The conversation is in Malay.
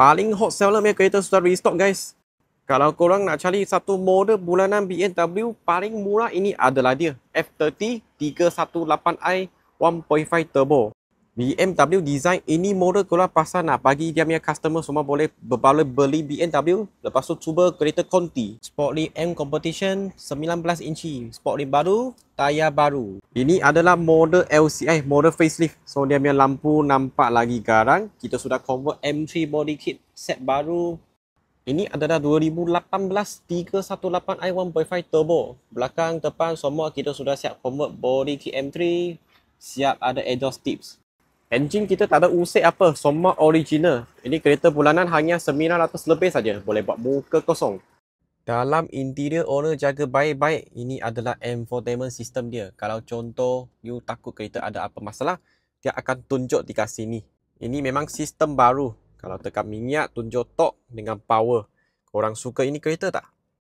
Paling hot seller punya kereta sudah restock guys. Kalau korang nak cari satu model bulanan BMW paling murah, ini adalah dia. F30 318i 1.5 turbo. BMW design ini model keluar pasal nak bagi dia punya customer semua boleh beli BMW. Lepas tu cuba kereta Conti. Sportly M Competition 19 inci. Sportly baru, tayar baru. Ini adalah model LCI, model facelift. So dia punya lampu nampak lagi garang. Kita sudah convert M3 body kit set baru. Ini adalah 2018 318i 1.5 turbo. Belakang, depan semua kita sudah siap convert body kit M3. Siap ada exhaust tips. Engine kita tak ada usik apa, semua original. Ini kereta bulanan hanya 900 lebih saja. Boleh buat muka kosong. Dalam interior owner jaga baik-baik. Ini adalah infotainment system dia. Kalau contoh you takut kereta ada apa masalah, dia akan tunjuk di kat sini. Ini memang sistem baru. Kalau tekan minyak, tunjuk torque dengan power. Korang suka ini kereta tak?